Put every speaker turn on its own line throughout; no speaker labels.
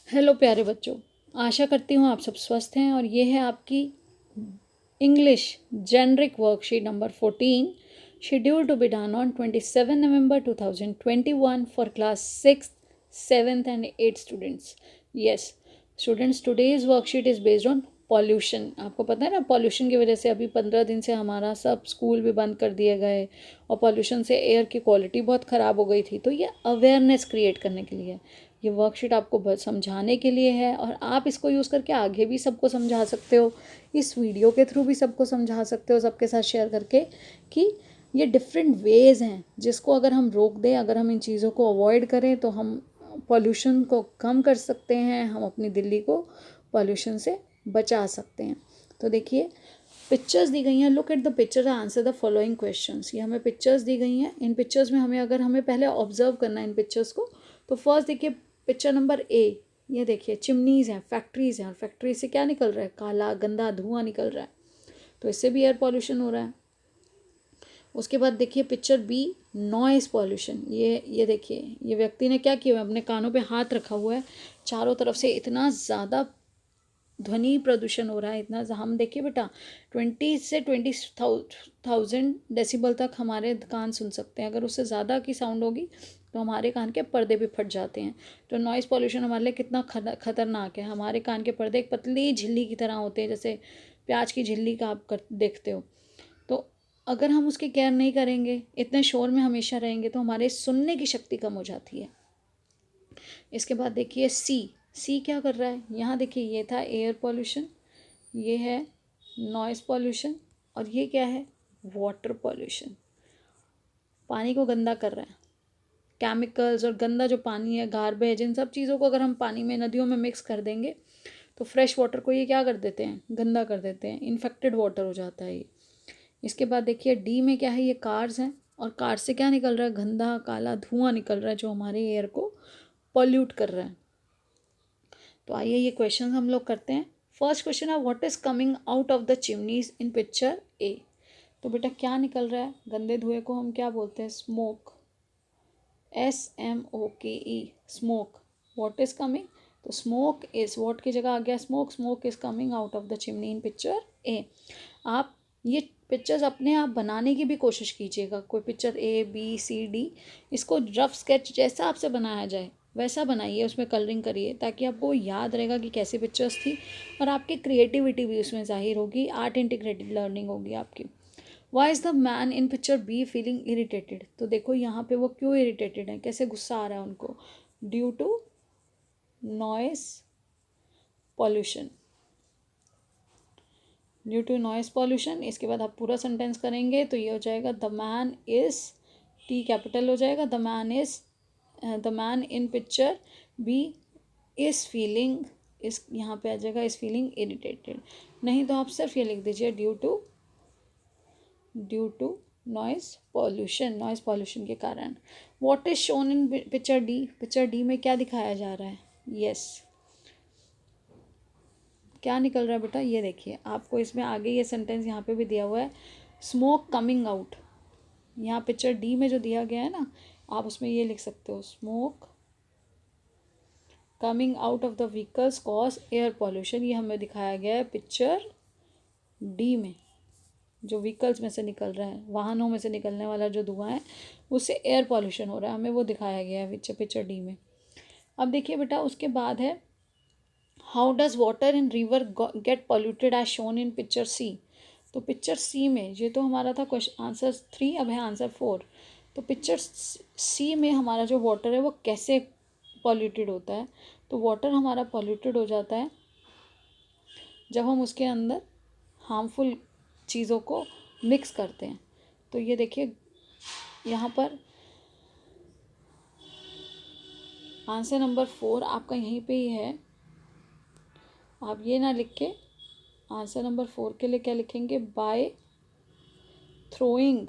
Hello प्यारे बच्चों, आशा करती हूँ आप सब स्वस्थ हैं। और ये है आपकी English generic worksheet number 14, schedule to be done on 27 November 2021 for class 6th 7th and 8th students. Yes students, today's worksheet is based on pollution. आपको पता है ना, पॉल्यूशन की वजह से अभी 15 दिन से हमारा सब स्कूल भी बंद कर दिए गए और पॉल्यूशन से एयर की क्वालिटी बहुत ख़राब हो गई थी। तो ये अवेयरनेस क्रिएट करने के लिए, ये वर्कशीट आपको समझाने के लिए है और आप इसको यूज़ करके आगे भी सबको समझा सकते हो। इस वीडियो के थ्रू भी सबको समझा सकते हो, सबके साथ शेयर करके, कि ये डिफरेंट वेज़ हैं जिसको अगर हम रोक दें, अगर हम इन चीज़ों को अवॉइड करें तो हम पॉल्यूशन को कम कर सकते हैं, हम अपनी दिल्ली को पॉल्यूशन से बचा सकते हैं। तो देखिए, पिक्चर्स दी गई हैं। Look at the picture, answer the following questions. ये हमें पिक्चर्स दी गई हैं। इन पिक्चर्स में हमें पहले ऑब्जर्व करना है इन पिक्चर्स को। तो फर्स्ट देखिए, पिक्चर नंबर ए, ये देखिए चिमनीज हैं, फैक्ट्रीज हैं, और फैक्ट्री से क्या निकल रहा है? काला गंदा धुआं निकल रहा है, तो इससे भी एयर पॉल्यूशन हो रहा है। उसके बाद देखिए पिक्चर बी, नॉइस पॉल्यूशन। ये देखिए, ये व्यक्ति ने क्या किया है, अपने कानों पे हाथ रखा हुआ है। चारों तरफ से इतना ज़्यादा ध्वनि प्रदूषण हो रहा है, इतना हम देखिए बेटा 20,000 डेसिबल तक हमारे कान सुन सकते हैं। अगर उससे ज़्यादा की साउंड होगी तो हमारे कान के पर्दे भी फट जाते हैं। तो नॉइज़ पॉल्यूशन हमारे लिए कितना खतरनाक है। हमारे कान के पर्दे एक पतली झिल्ली की तरह होते हैं, जैसे प्याज की झिल्ली का आप देखते हो। तो अगर हम उसकी केयर नहीं करेंगे, इतने शोर में हमेशा रहेंगे, तो हमारे सुनने की शक्ति कम हो जाती है। इसके बाद देखिए सी क्या कर रहा है। यहाँ देखिए, ये था एयर पॉल्यूशन, ये है नॉइज़ पॉल्यूशन, और ये क्या है? Water pollution. पानी को गंदा कर रहा है। केमिकल्स और गंदा जो पानी है, गार्बेज, इन सब चीज़ों को अगर हम पानी में, नदियों में मिक्स कर देंगे तो फ्रेश वाटर को ये क्या कर देते हैं? गंदा कर देते हैं, इन्फेक्टेड वाटर हो जाता है ये। इसके बाद देखिए डी में क्या है? ये कार्स हैं, और कार से क्या निकल रहा है? गंदा काला धुआं निकल रहा है जो हमारे एयर को पॉल्यूट कर रहा है। तो आइए ये क्वेश्चन हम लोग करते हैं। फर्स्ट क्वेश्चन है, what is coming out of the chimneys in picture A. तो बेटा क्या निकल रहा है? गंदे धुएं को हम क्या बोलते हैं? Smoke, SMOKE, smoke. What is coming? तो स्मोक इज, व्हाट की जगह आ गया smoke. Smoke is coming out of the chimney in picture A. आप ये पिक्चर्स अपने आप बनाने की भी कोशिश कीजिएगा। कोई पिक्चर ABCD, इसको रफ स्केच जैसा आपसे बनाया जाए वैसा बनाइए, उसमें कलरिंग करिए, ताकि आपको याद रहेगा कि कैसी पिक्चर्स थी, और आपकी क्रिएटिविटी भी उसमें जाहिर होगी, आर्ट इंटीग्रेटेड लर्निंग होगी आपकी। Why is the man in picture be feeling irritated. तो देखो यहाँ पे वो क्यों इरिटेटेड है, कैसे गुस्सा आ रहा है उनको? Due to noise pollution, due to noise pollution. इसके बाद आप पूरा सेंटेंस करेंगे तो ये हो जाएगा, the man is, T capital हो जाएगा, the man in picture be is feeling, इस यहाँ पे आ जाएगा इज़ फीलिंग इरिटेटेड। नहीं तो आप सिर्फ ये लिख दीजिए, ड्यू टू नॉइस पॉल्यूशन के कारण। What is shown in picture D. Picture D में क्या दिखाया जा रहा है? यस, क्या निकल रहा है बेटा? ये देखिए, आपको इसमें आगे ये सेंटेंस यहाँ पे भी दिया हुआ है, स्मोक कमिंग आउट। यहाँ पिक्चर डी में जो दिया गया है ना, आप उसमें ये लिख सकते हो, smoke coming out of the vehicles cause air pollution. ये हमें दिखाया गया है पिक्चर डी में। जो व्हीकल्स में से निकल रहा है, वाहनों में से निकलने वाला जो धुआं है, उससे एयर पॉल्यूशन हो रहा है, हमें वो दिखाया गया है पिक्चर डी में। अब देखिए बेटा, उसके बाद है, how does water in river get polluted as shown in picture C. तो पिक्चर सी में, ये तो हमारा था क्वेश्चन आंसर 3, अब है आंसर 4। तो पिक्चर सी में हमारा जो वाटर है वो कैसे पॉल्यूटेड होता है? तो वाटर हमारा पॉल्यूटेड हो जाता है जब हम उसके अंदर हार्मफुल चीज़ों को मिक्स करते हैं। तो ये देखिए यहाँ पर आंसर नंबर 4 आपका यहीं पे ही है। आप ये ना लिख के आंसर नंबर 4 के लिए क्या लिखेंगे? बाय थ्रोइंग,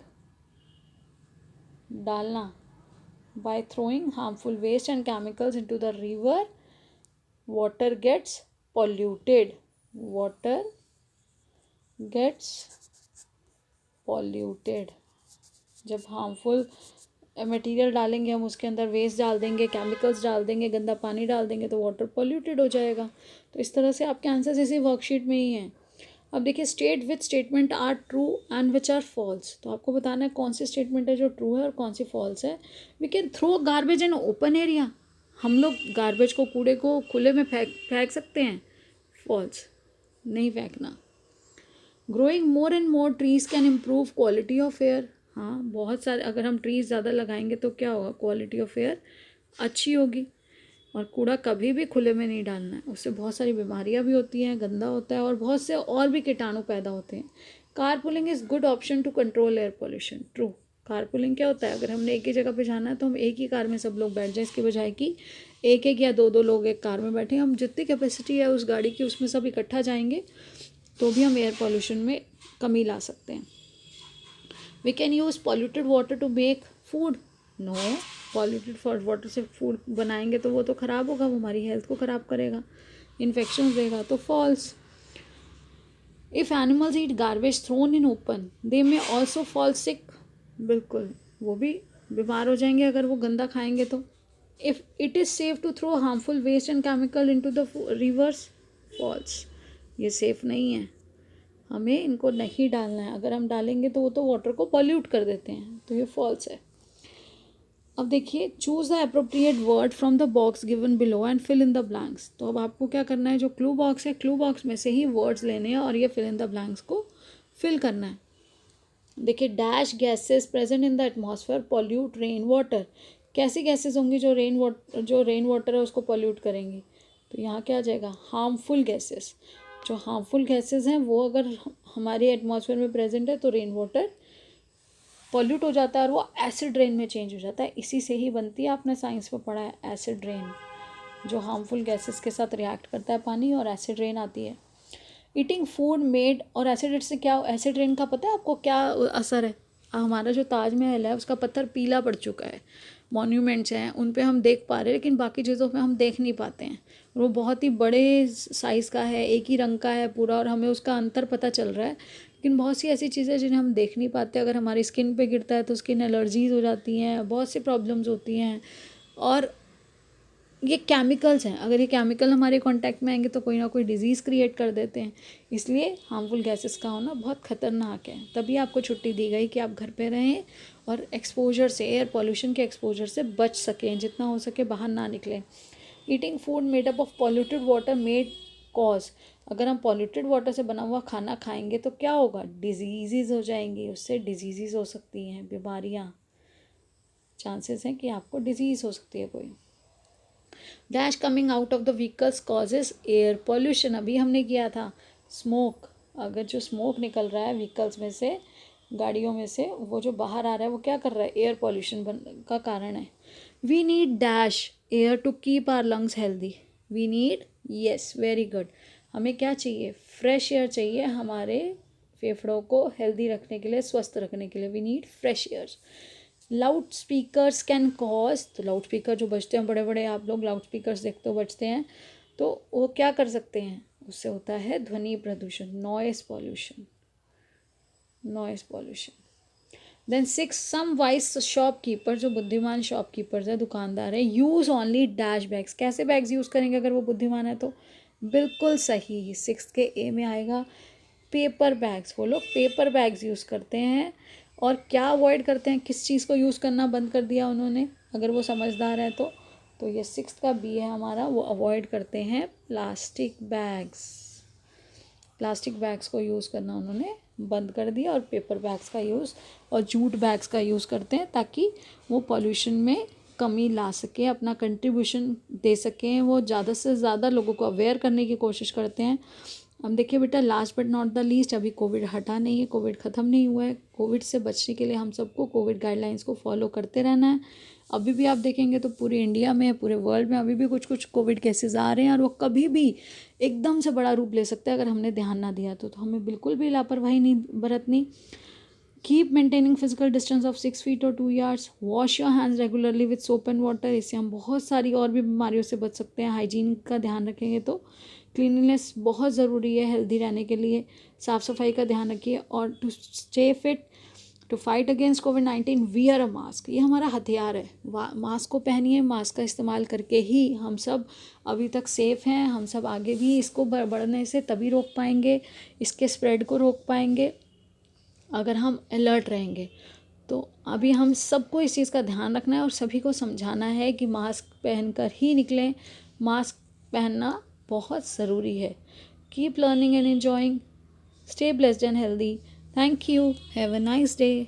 डालना, by throwing harmful waste and chemicals into the river water gets polluted, water gets polluted. जब हार्मफुल मटेरियल डालेंगे हम, उसके अंदर वेस्ट डाल देंगे, केमिकल्स डाल देंगे, गंदा पानी डाल देंगे, तो वाटर पॉल्यूटेड हो जाएगा। तो इस तरह से आपके आंसर्स इसी वर्कशीट में ही हैं। अब देखिए, state which statement are true and which are false. तो आपको बताना है कौन सी स्टेटमेंट है जो ट्रू है और कौन सी फॉल्स है। We can throw garbage in open area. हम लोग गार्बेज को, कूड़े को खुले में फेंक सकते हैं? फॉल्स, नहीं फेंकना। Growing more and more trees can improve quality of air. हाँ, बहुत सारे, अगर हम ट्रीज ज़्यादा लगाएंगे तो क्या होगा, क्वालिटी ऑफ एयर अच्छी होगी। और कूड़ा कभी भी खुले में नहीं डालना है, उससे बहुत सारी बीमारियां भी होती हैं, गंदा होता है और बहुत से और भी कीटाणु पैदा होते हैं। Carpooling is good option to control air pollution. True. Carpooling क्या होता है, अगर हमने एक ही जगह पे जाना है तो हम एक ही कार में सब लोग बैठ जाए, इसकी बजाय कि एक एक या दो दो लोग एक कार में बैठे। हम जितनी कैपेसिटी है उस गाड़ी की उसमें सब इकट्ठा जाएंगे तो भी हम एयर पॉल्यूशन में कमी ला सकते हैं। We can use polluted water to make food. No, polluted water से फूड बनाएंगे तो वो तो ख़राब होगा, वो हमारी हेल्थ को ख़राब करेगा, इन्फेक्शन देगा, तो false. If animals eat garbage thrown in open they may also fall sick. बिल्कुल, वो भी बीमार हो जाएंगे अगर वो गंदा खाएंगे तो। If it is safe to throw harmful waste and chemical into the rivers. False, ये सेफ़ नहीं है, हमें इनको नहीं डालना है। अगर हम डालेंगे तो वो तो वाटर को पॉल्यूट कर देते हैं, तो ये फॉल्स है। अब देखिए, choose the appropriate word from the box given below and fill in the blanks. तो अब आपको क्या करना है, जो क्लू बॉक्स है, क्लू बॉक्स में से ही वर्ड्स लेने हैं और ये फिल इन द ब्लैंक्स को फिल करना है। देखिए, dash gases present in the atmosphere pollute rain water. कैसी गैसेस होंगी जो रेन वाटर है उसको पॉल्यूट करेंगी? तो यहाँ क्या आ जाएगा, हार्मफुल गैसेस। जो हार्मफुल गैसेस हैं वो अगर हमारे एटमॉस्फेयर में प्रेजेंट है तो रेन वाटर पॉल्यूट हो जाता है और वो एसिड रेन में चेंज हो जाता है। इसी से ही बनती है, आपने साइंस में पढ़ा है, एसिड रेन। जो हार्मफुल गैसेस के साथ रिएक्ट करता है पानी और एसिड रेन आती है। ईटिंग फूड मेड, और एसिड से क्या, एसिड रेन का पता है आपको क्या असर है? हमारा जो ताजमहल है उसका पत्थर पीला पड़ चुका है, मॉन्यूमेंट्स हैं उन पे हम देख पा रहे हैं, लेकिन बाकी चीज़ों पे हम देख नहीं पाते हैं। वो बहुत ही बड़े साइज़ का है, एक ही रंग का है पूरा, और हमें उसका अंतर पता चल रहा है। लेकिन बहुत सी ऐसी चीज़ें जिन्हें हम देख नहीं पाते, अगर हमारी स्किन पे गिरता है तो स्किन एलर्जीज हो जाती हैं, बहुत सी प्रॉब्लम्स होती हैं। और ये केमिकल्स हैं, अगर ये केमिकल हमारे कांटेक्ट में आएंगे तो कोई ना कोई डिजीज़ क्रिएट कर देते हैं। इसलिए हार्मफुल गैसेस का होना बहुत ख़तरनाक है। तभी आपको छुट्टी दी गई कि आप घर पे रहें और एक्सपोजर से, एयर पॉल्यूशन के एक्सपोजर से बच सकें, जितना हो सके बाहर ना निकलें। Eating food made up of polluted water made cause. अगर हम पॉल्यूटेड वाटर से बना हुआ खाना खाएंगे तो क्या होगा, डिजीज़ हो जाएंगी, उससे डिजीज़ हो सकती हैं, बीमारियाँ, चांसेस हैं कि आपको डिजीज़ हो सकती है कोई। Dash coming out of the vehicles causes air pollution, अभी हमने किया था। स्मोक, अगर जो स्मोक निकल रहा है व्हीकल्स में से, गाड़ियों में से, वो जो बाहर आ रहा है वो क्या कर रहा है, एयर पॉल्यूशन का कारण है। We need dash air to keep our lungs healthy. We need, yes, very good, हमें क्या चाहिए, फ्रेश एयर चाहिए हमारे फेफड़ों को हेल्दी रखने के लिए, स्वस्थ रखने के लिए। We need fresh air. Loud speakers can cause, तो लाउड स्पीकर जो बजते हैं बड़े बड़े, आप लोग लाउड स्पीकर्स देखते हो बजते हैं, तो वो क्या कर सकते हैं, उससे होता है ध्वनि प्रदूषण, noise pollution, noise pollution. Then 6, some wise shopkeeper, जो बुद्धिमान शॉपकीपर्स है, दुकानदार है, यूज़ ओनली डैश बैग्स। कैसे बैग्स यूज़ करेंगे अगर वो बुद्धिमान है तो? बिल्कुल सही, 6 के ए में आएगा पेपर बैग्स। वो लोग पेपर बैग्स यूज़ करते हैं। और क्या अवॉइड करते हैं, किस चीज़ को यूज़ करना बंद कर दिया उन्होंने, अगर वो समझदार है तो ये 6 का बी है हमारा, वो अवॉइड करते हैं प्लास्टिक बैग्स। प्लास्टिक बैग्स को यूज़ करना उन्होंने बंद कर दिया और पेपर बैग्स का यूज़ और जूट बैग्स का यूज़ करते हैं, ताकि वो पॉल्यूशन में कमी ला सकें, अपना कंट्रीब्यूशन दे सकें। वो ज़्यादा से ज़्यादा लोगों को अवेयर करने की कोशिश करते हैं। अब देखिए बेटा, last but not the least, अभी कोविड हटा नहीं है, कोविड ख़त्म नहीं हुआ है। कोविड से बचने के लिए हम सबको कोविड गाइडलाइंस को फॉलो करते रहना है। अभी भी आप देखेंगे तो पूरी इंडिया में, पूरे वर्ल्ड में अभी भी कुछ कुछ कोविड केसेस आ रहे हैं, और वो कभी भी एकदम से बड़ा रूप ले सकते हैं अगर हमने ध्यान ना दिया तो हमें बिल्कुल भी लापरवाही नहीं बरतनी। Keep maintaining physical distance of 6 feet और 2 yards। Wash your hands regularly with soap and water. इससे हम बहुत सारी और भी बीमारियों से बच सकते हैं। हाइजीन का ध्यान रखेंगे तो क्लीनलीनेस बहुत ज़रूरी है हेल्दी रहने के लिए। साफ़ सफाई का ध्यान रखिए। और to stay fit, to fight against कोविड-19 वियर अ मास्क, ये हमारा हथियार है। मास्क को पहनिए, मास्क का इस्तेमाल करके ही हम सब अभी तक सेफ़ हैं। हम सब आगे भी इसको बढ़ने से तभी रोक पाएंगे, इसके स्प्रेड को रोक पाएंगे अगर हम अलर्ट रहेंगे। तो अभी हम सबको इस चीज़ का ध्यान रखना है और सभी को समझाना है कि मास्क पहनकर ही निकलें। मास्क पहनना बहुत ज़रूरी है। Keep learning and enjoying, stay blessed and healthy. Thank you, have a nice day.